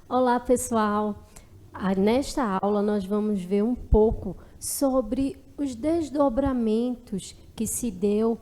Olá, pessoal! Nesta aula, nós vamos ver um pouco sobre os desdobramentos que se deu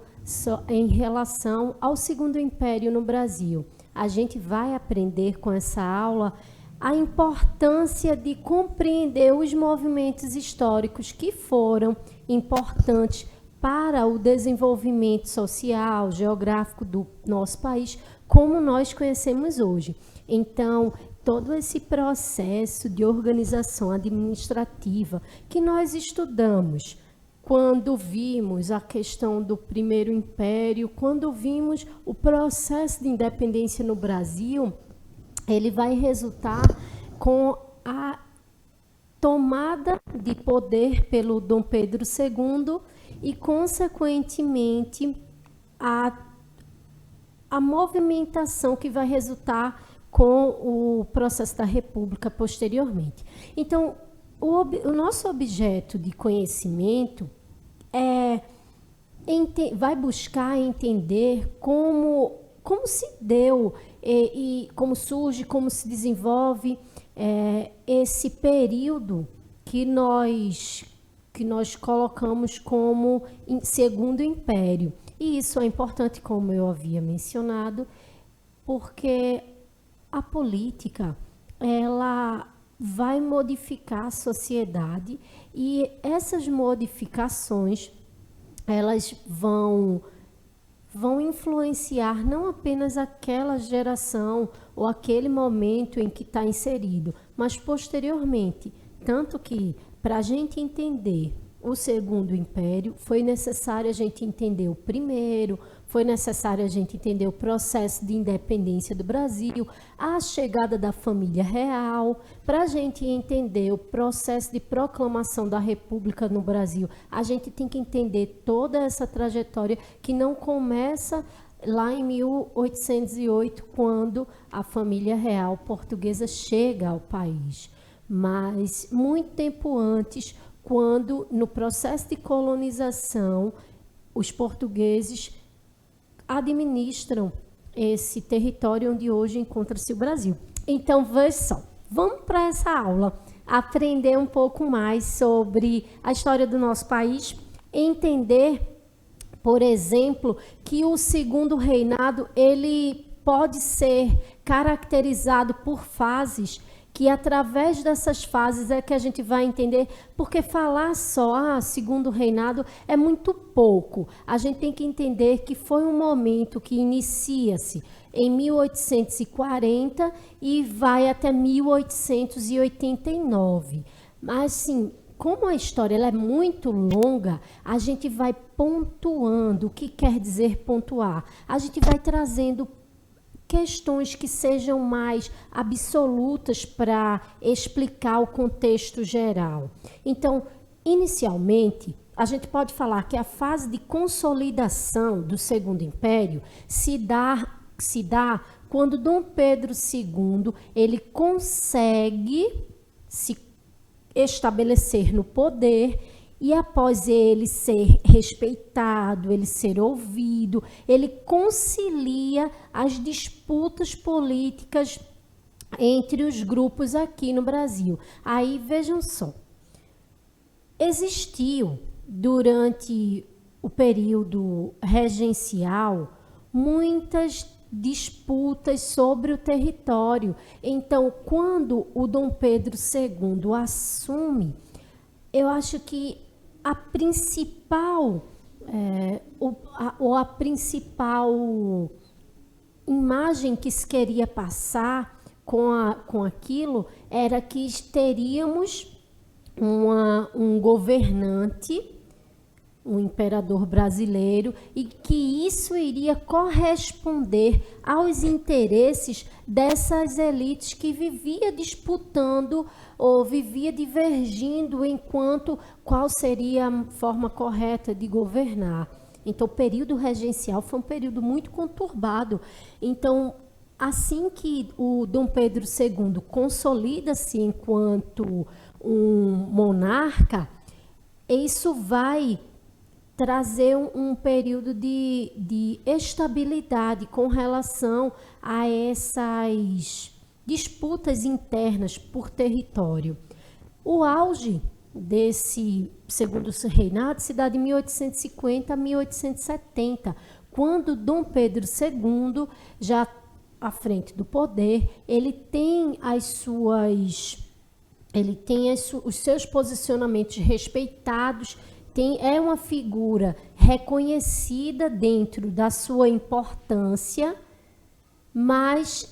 em relação ao Segundo Império no Brasil. A gente vai aprender com essa aula a importância de compreender os movimentos históricos que foram importantes para o desenvolvimento social, geográfico do nosso país, como nós conhecemos hoje. Então, todo esse processo de organização administrativa que nós estudamos quando vimos a questão do Primeiro Império, quando vimos o processo de independência no Brasil, ele vai resultar com a tomada de poder pelo Dom Pedro II e, consequentemente, a movimentação que vai resultar com o processo da República posteriormente. Então, o nosso objeto de conhecimento vai buscar entender como se deu e como surge, como se desenvolve esse período que nós colocamos como Segundo Império. E isso é importante, como eu havia mencionado, porque a política, ela vai modificar a sociedade e essas modificações, elas vão influenciar não apenas aquela geração ou aquele momento em que está inserido, mas posteriormente. Tanto que, para a gente entender o Segundo Império, foi necessário a gente entender o primeiro, foi necessário a gente entender o processo de independência do Brasil, a chegada da família real. Para a gente entender o processo de proclamação da República no Brasil, a gente tem que entender toda essa trajetória que não começa lá em 1808, quando a família real portuguesa chega ao país, mas muito tempo antes, quando no processo de colonização os portugueses administram esse território onde hoje encontra-se o Brasil. Então, veja só, vamos para essa aula aprender um pouco mais sobre a história do nosso país, entender, por exemplo, que o segundo reinado ele pode ser caracterizado por fases, que através dessas fases é que a gente vai entender, porque falar só, segundo reinado, é muito pouco. A gente tem que entender que foi um momento que inicia-se em 1840 e vai até 1889. Mas, sim, como a história ela é muito longa, a gente vai pontuando. O que quer dizer pontuar? A gente vai trazendo questões que sejam mais absolutas para explicar o contexto geral. Então, inicialmente, a gente pode falar que a fase de consolidação do Segundo Império se dá quando Dom Pedro II ele consegue se estabelecer no poder. E após ele ser respeitado, ele ser ouvido, ele concilia as disputas políticas entre os grupos aqui no Brasil. Aí, vejam só, existiu durante o período regencial muitas disputas sobre o território. Então, quando o Dom Pedro II assume, eu acho que a principal imagem que se queria passar com aquilo era que teríamos um governante, um imperador brasileiro, e que isso iria corresponder aos interesses dessas elites que vivia disputando ou vivia divergindo enquanto qual seria a forma correta de governar. Então, o período regencial foi um período muito conturbado. Então, assim que o Dom Pedro II consolida-se enquanto um monarca, isso vai trazer um período de estabilidade com relação a disputas internas por território. O auge desse segundo reinado se dá de 1850 a 1870, quando Dom Pedro II, já à frente do poder, ele tem os seus posicionamentos respeitados, é uma figura reconhecida dentro da sua importância, mas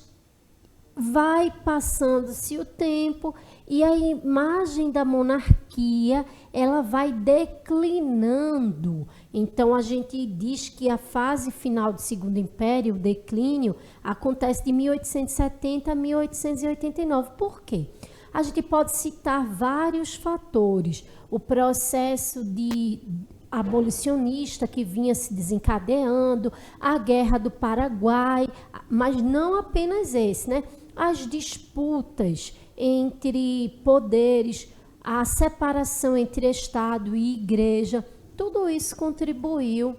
vai passando-se o tempo e a imagem da monarquia ela vai declinando. Então a gente diz que a fase final do Segundo Império, o declínio, acontece de 1870 a 1889. Por quê? A gente pode citar vários fatores. O processo abolicionista que vinha se desencadeando, a Guerra do Paraguai, mas não apenas esse, né? As disputas entre poderes, a separação entre Estado e Igreja, tudo isso contribuiu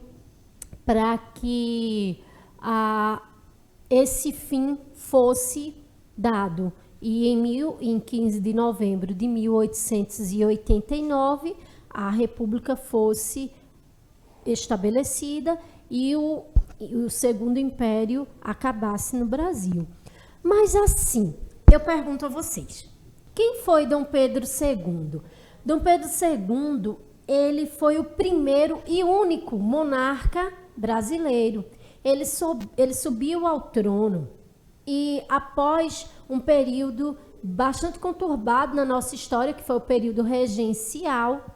para que esse fim fosse dado. E em 15 de novembro de 1889, a República fosse estabelecida e o Segundo Império acabasse no Brasil. Mas assim, eu pergunto a vocês, quem foi Dom Pedro II? Dom Pedro II, ele foi o primeiro e único monarca brasileiro. Ele subiu ao trono e após um período bastante conturbado na nossa história, que foi o período regencial,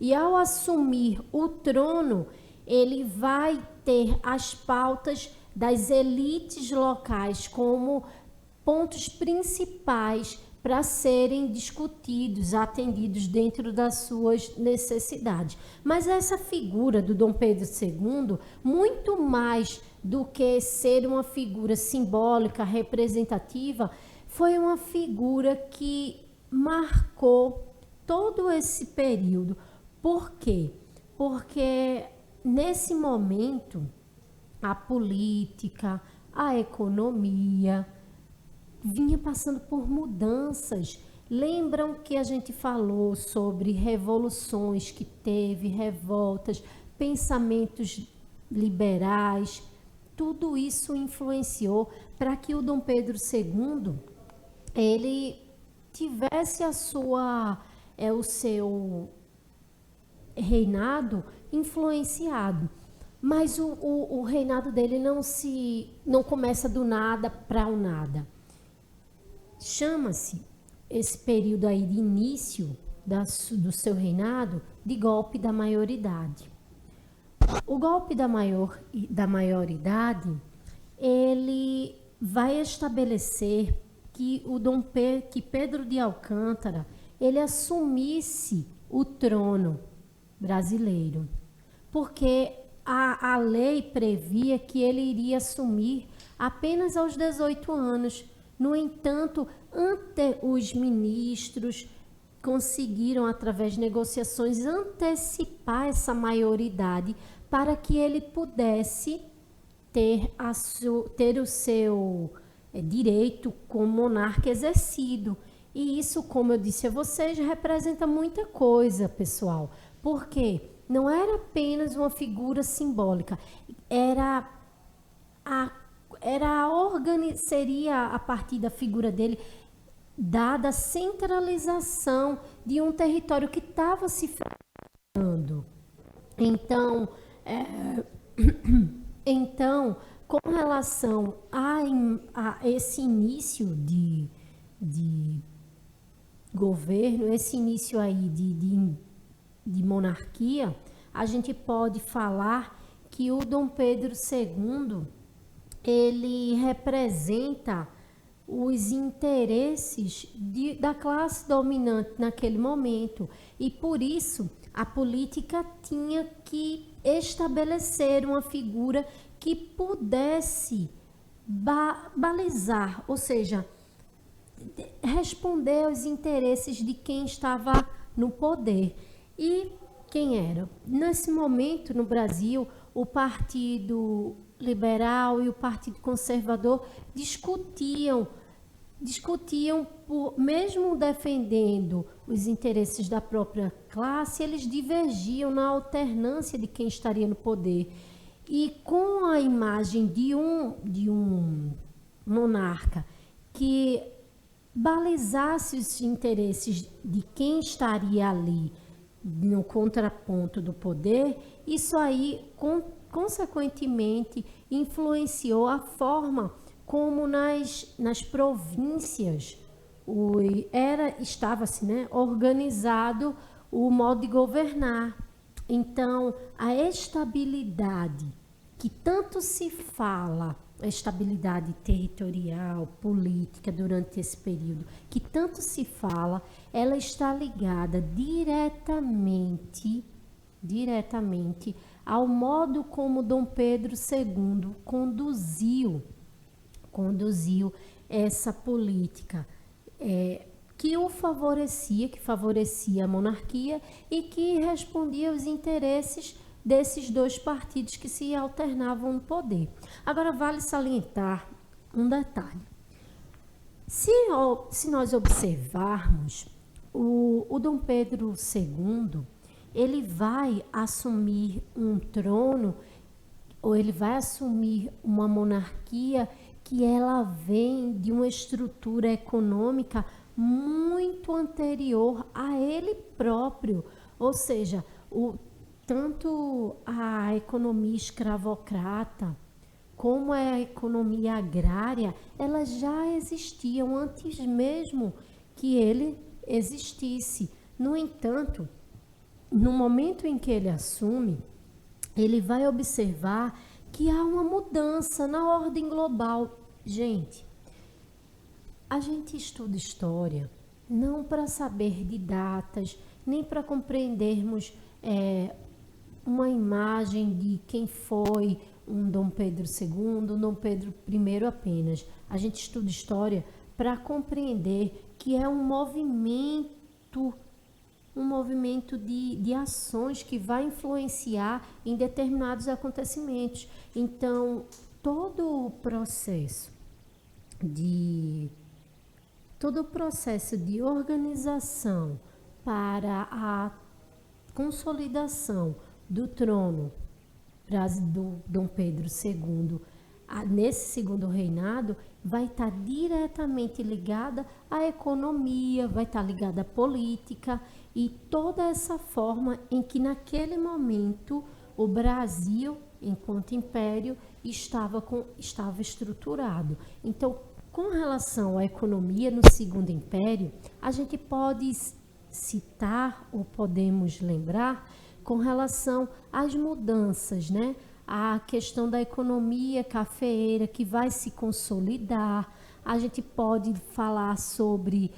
e ao assumir o trono, ele vai ter as pautas das elites locais como pontos principais para serem discutidos, atendidos dentro das suas necessidades. Mas essa figura do Dom Pedro II, muito mais do que ser uma figura simbólica, representativa, foi uma figura que marcou todo esse período. Por quê? Porque nesse momento a política, a economia vinha passando por mudanças. Lembram que a gente falou sobre revoluções que teve, revoltas, pensamentos liberais. Tudo isso influenciou para que o Dom Pedro II ele tivesse o seu reinado influenciado. Mas o reinado dele não começa do nada para o nada. Chama-se esse período aí de início do seu reinado de golpe da maioridade. O golpe da maioridade, ele vai estabelecer que que Pedro de Alcântara ele assumisse o trono brasileiro, porque a lei previa que ele iria assumir apenas aos 18 anos. No entanto, os ministros conseguiram, através de negociações, antecipar essa maioridade para que ele pudesse ter o seu direito como monarca exercido. E isso, como eu disse a vocês, representa muita coisa, pessoal. Por quê? Não era apenas uma figura simbólica, seria a partir da figura dele dada a centralização de um território que estava se fragmentando. Então, com relação a esse início de governo, esse início aí de monarquia, a gente pode falar que o Dom Pedro II ele representa os interesses da classe dominante naquele momento e por isso a política tinha que estabelecer uma figura que pudesse balizar, ou seja, responder aos interesses de quem estava no poder. E quem era? Nesse momento, no Brasil, o Partido Liberal e o Partido Conservador discutiam mesmo defendendo os interesses da própria classe, eles divergiam na alternância de quem estaria no poder. E com a imagem de um monarca que balizasse os interesses de quem estaria ali no contraponto do poder, isso aí, consequentemente, influenciou a forma como nas províncias estava assim, né, organizado o modo de governar. Então, a estabilidade que tanto se fala, a estabilidade territorial, política durante esse período, que tanto se fala, ela está ligada diretamente ao modo como Dom Pedro II conduziu essa política que favorecia a monarquia e que respondia aos interesses desses dois partidos que se alternavam no poder. Agora, vale salientar um detalhe. Se nós observarmos, o Dom Pedro II, ele vai assumir um trono, ou ele vai assumir uma monarquia que ela vem de uma estrutura econômica muito anterior a ele próprio, ou seja, tanto a economia escravocrata como a economia agrária, elas já existiam antes mesmo que ele existisse. No entanto, no momento em que ele assume, ele vai observar que há uma mudança na ordem global. Gente, a gente estuda história não para saber de datas, nem para compreendermos uma imagem de quem foi um Dom Pedro II, um Dom Pedro I apenas. A gente estuda história para compreender que é um movimento de ações que vai influenciar em determinados acontecimentos. Então, todo o processo de organização para a consolidação do trono do Dom Pedro II, nesse segundo reinado, vai estar diretamente ligada à economia, vai estar ligada à política e toda essa forma em que naquele momento o Brasil, enquanto império, estava estruturado. Então, com relação à economia no Segundo Império, a gente pode citar ou podemos lembrar com relação às mudanças, né? A questão da economia cafeeira que vai se consolidar. A gente pode falar sobre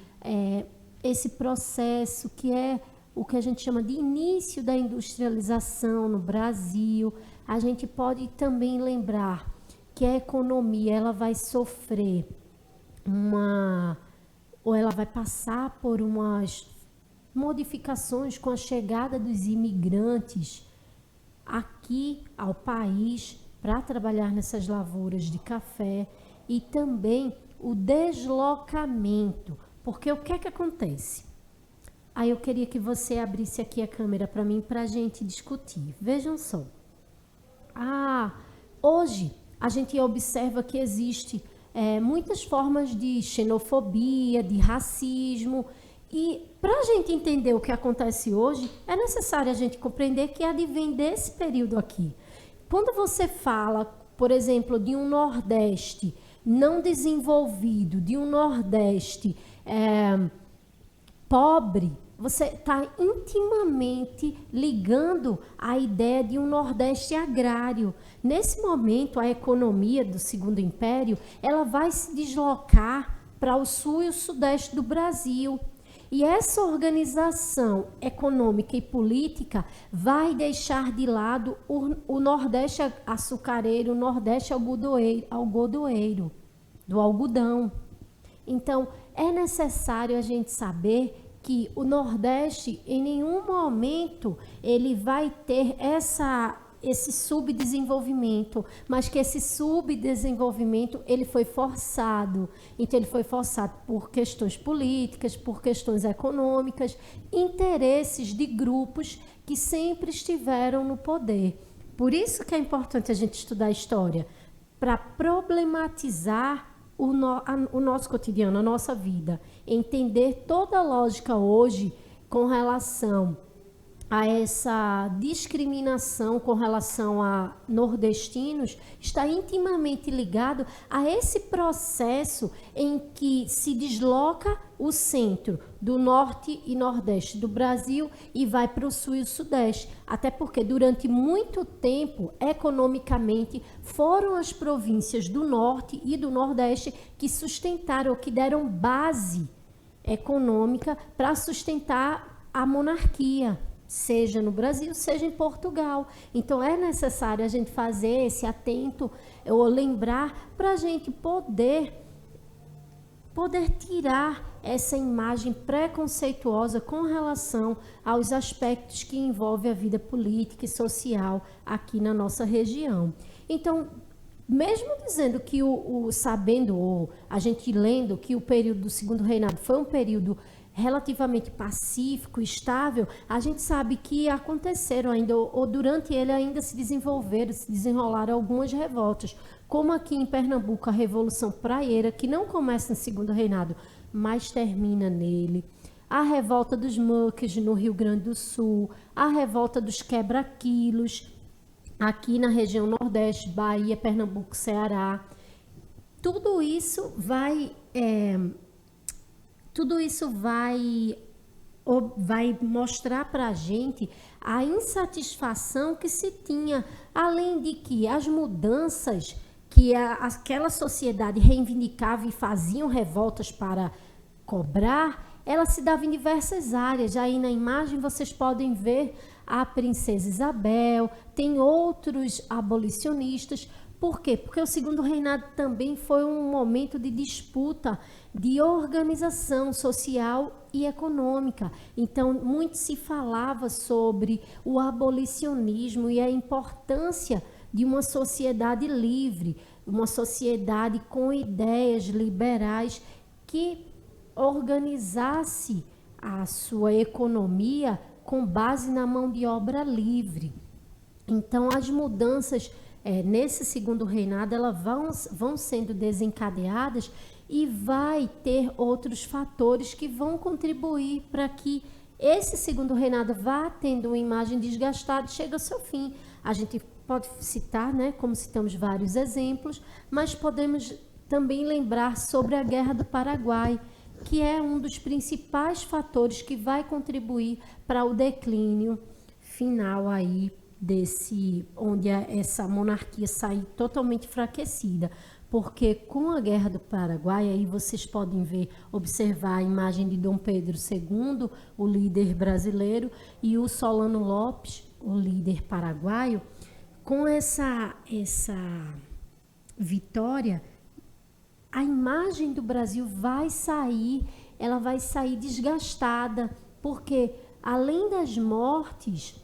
esse processo que é o que a gente chama de início da industrialização no Brasil. A gente pode também lembrar que a economia ela vai sofrer ou ela vai passar por umas modificações com a chegada dos imigrantes aqui ao país para trabalhar nessas lavouras de café e também o deslocamento, porque o que é que acontece? Aí eu queria que você abrisse aqui a câmera para mim para a gente discutir. Vejam só. Hoje a gente observa que existe muitas formas de xenofobia, de racismo. E para a gente entender o que acontece hoje, é necessário a gente compreender que advém desse período aqui. Quando você fala, por exemplo, de um Nordeste não desenvolvido, de um Nordeste pobre, você está intimamente ligando a ideia de um Nordeste agrário. Nesse momento, a economia do Segundo Império ela vai se deslocar para o sul e o sudeste do Brasil. E essa organização econômica e política vai deixar de lado o Nordeste açucareiro, o Nordeste algodoeiro, do algodão. Então, é necessário a gente saber que o Nordeste, em nenhum momento, ele vai ter esse subdesenvolvimento, mas que esse subdesenvolvimento ele foi forçado. Então ele foi forçado por questões políticas, por questões econômicas, interesses de grupos que sempre estiveram no poder. Por isso que é importante a gente estudar a história, para problematizar o nosso cotidiano, a nossa vida, entender toda a lógica hoje com relação a essa discriminação com relação a nordestinos, está intimamente ligado a esse processo em que se desloca o centro do norte e nordeste do Brasil e vai para o sul e o sudeste. Até porque durante muito tempo, economicamente, foram as províncias do norte e do nordeste que sustentaram, que deram base econômica para sustentar a monarquia, seja no Brasil, seja em Portugal. Então é necessário a gente fazer esse atento, ou lembrar, para a gente poder tirar essa imagem preconceituosa com relação aos aspectos que envolvem a vida política e social aqui na nossa região. Então, mesmo dizendo que sabendo, ou a gente lendo que o período do Segundo Reinado foi um período relativamente pacífico, estável, a gente sabe que aconteceram ainda, ou durante ele ainda se desenrolaram algumas revoltas, como aqui em Pernambuco a Revolução Praieira, que não começa no Segundo Reinado, mas termina nele. A revolta dos muques no Rio Grande do Sul, a revolta dos quebra-quilos, aqui na região Nordeste, Bahia, Pernambuco, Ceará. Tudo isso vai mostrar para a gente a insatisfação que se tinha, além de que as mudanças que aquela sociedade reivindicava e faziam revoltas para cobrar, ela se dava em diversas áreas. Aí na imagem vocês podem ver a Princesa Isabel, tem outros abolicionistas. Por quê? Porque o Segundo Reinado também foi um momento de disputa, de organização social e econômica. Então, muito se falava sobre o abolicionismo e a importância de uma sociedade livre, uma sociedade com ideias liberais que organizasse a sua economia com base na mão de obra livre. Então, as mudanças nesse Segundo Reinado, elas vão sendo desencadeadas e vai ter outros fatores que vão contribuir para que esse Segundo Reinado vá tendo uma imagem desgastada e chegue ao seu fim. A gente pode citar, como citamos vários exemplos, mas podemos também lembrar sobre a Guerra do Paraguai, que é um dos principais fatores que vai contribuir para o declínio final aí onde essa monarquia sai totalmente enfraquecida, porque com a Guerra do Paraguai, aí vocês podem observar a imagem de Dom Pedro II, o líder brasileiro, e o Solano Lopes, o líder paraguaio. Com essa vitória, a imagem do Brasil vai sair desgastada, porque além das mortes,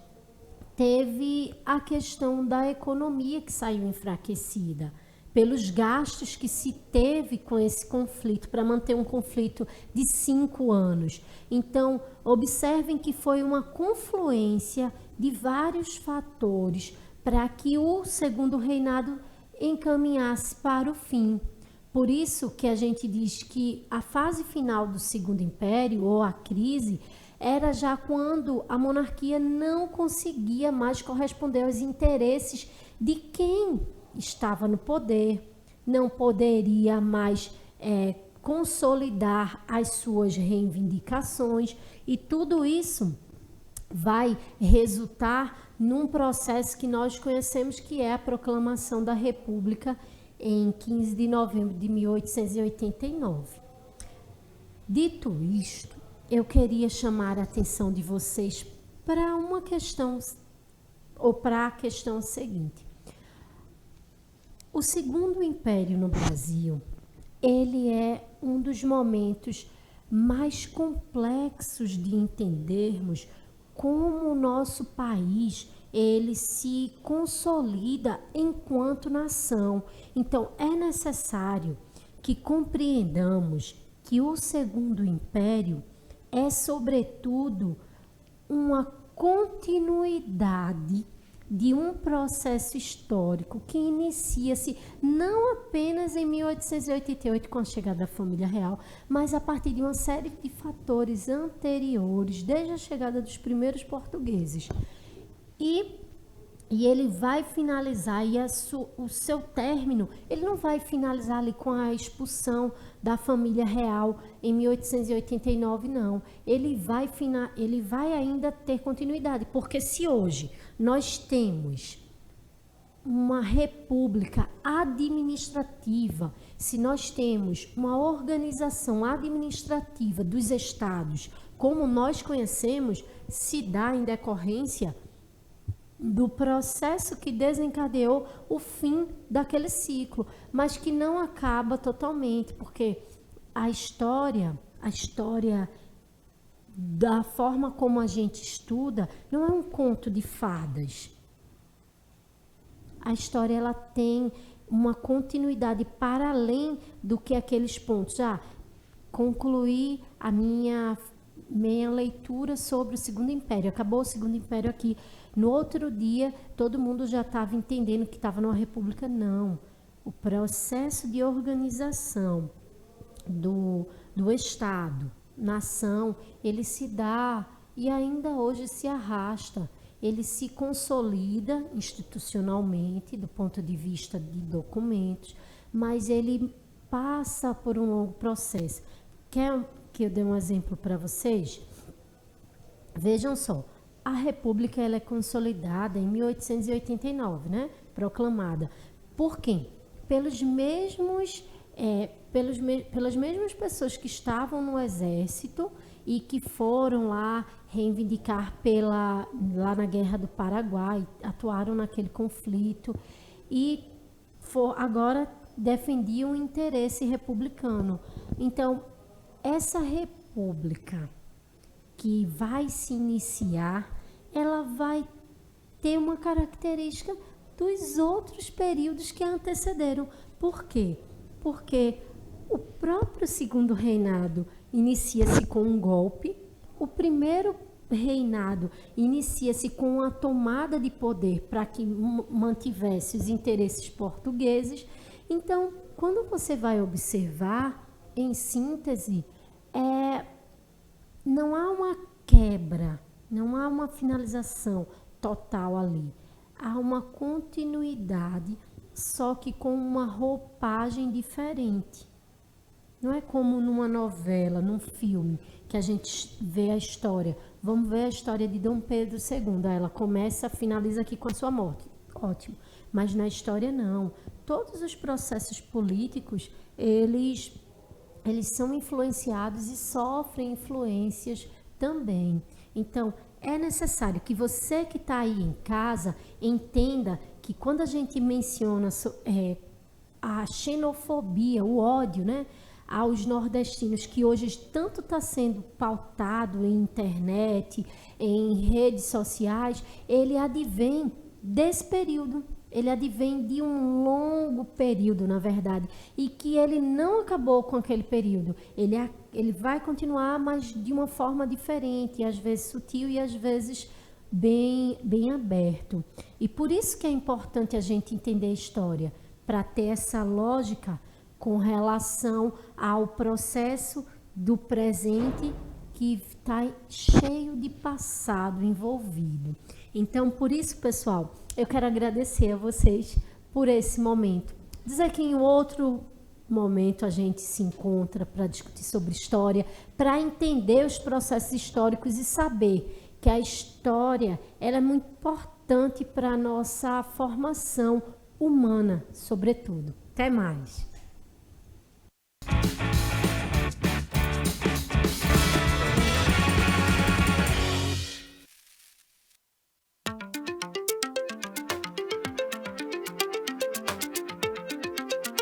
teve a questão da economia que saiu enfraquecida, pelos gastos que se teve com esse conflito, para manter um conflito de 5 anos. Então, observem que foi uma confluência de vários fatores para que o Segundo Reinado encaminhasse para o fim. Por isso que a gente diz que a fase final do Segundo Império, ou a crise, era já quando a monarquia não conseguia mais corresponder aos interesses de quem estava no poder, não poderia mais consolidar as suas reivindicações, e tudo isso vai resultar num processo que nós conhecemos, que é a proclamação da República em 15 de novembro de 1889. Dito isto, eu queria chamar a atenção de vocês para uma questão, ou para a questão seguinte. O Segundo Império no Brasil, ele é um dos momentos mais complexos de entendermos como o nosso país ele se consolida enquanto nação. Então, é necessário que compreendamos que o Segundo Império é, sobretudo, uma continuidade de um processo histórico que inicia-se não apenas em 1888 com a chegada da família real, mas a partir de uma série de fatores anteriores, desde a chegada dos primeiros portugueses. E ele vai finalizar, e o seu término, ele não vai finalizar ali com a expulsão da família real em 1889, não. Ele vai ainda ter continuidade, porque se hoje nós temos uma república administrativa, se nós temos uma organização administrativa dos estados, como nós conhecemos, se dá em decorrência do processo que desencadeou o fim daquele ciclo, mas que não acaba totalmente, porque a história da forma como a gente estuda não é um conto de fadas. A história, ela tem uma continuidade para além do que aqueles pontos. Concluí a minha leitura sobre o Segundo Império. Acabou o Segundo Império aqui. No outro dia, todo mundo já estava entendendo que estava numa república. Não. O processo de organização do Estado, nação, ele se dá e ainda hoje se arrasta. Ele se consolida institucionalmente, do ponto de vista de documentos, mas ele passa por um longo processo. Quer que eu dê um exemplo para vocês? Vejam só. A República, ela é consolidada em 1889, né? Proclamada. Por quem? Pelas mesmas pessoas que estavam no exército e que foram lá reivindicar lá na Guerra do Paraguai, atuaram naquele conflito e agora defendiam o interesse republicano. Então, essa república que vai se iniciar, ela vai ter uma característica dos outros períodos que a antecederam. Por quê? Porque o próprio Segundo Reinado inicia-se com um golpe, o primeiro reinado inicia-se com a tomada de poder para que mantivesse os interesses portugueses. Então, quando você vai observar, em síntese, não há uma quebra, não há uma finalização total ali. Há uma continuidade, só que com uma roupagem diferente. Não é como numa novela, num filme, que a gente vê a história. Vamos ver a história de Dom Pedro II. Ela começa, finaliza aqui com a sua morte. Ótimo. Mas na história não. Todos os processos políticos, eles são influenciados e sofrem influências também. Então, é necessário que você que está aí em casa entenda que quando a gente menciona a xenofobia, o ódio, né, aos nordestinos, que hoje tanto está sendo pautado em internet, em redes sociais, ele advém desse período. Ele advém de um longo período, na verdade, e que ele não acabou com aquele período. Ele vai continuar, mas de uma forma diferente, às vezes sutil e às vezes bem aberto. E por isso que é importante a gente entender a história, para ter essa lógica com relação ao processo do presente que está cheio de passado envolvido. Então, por isso, pessoal, eu quero agradecer a vocês por esse momento. Dizer que em outro momento a gente se encontra para discutir sobre história, para entender os processos históricos e saber que a história ela é muito importante para a nossa formação humana, sobretudo. Até mais!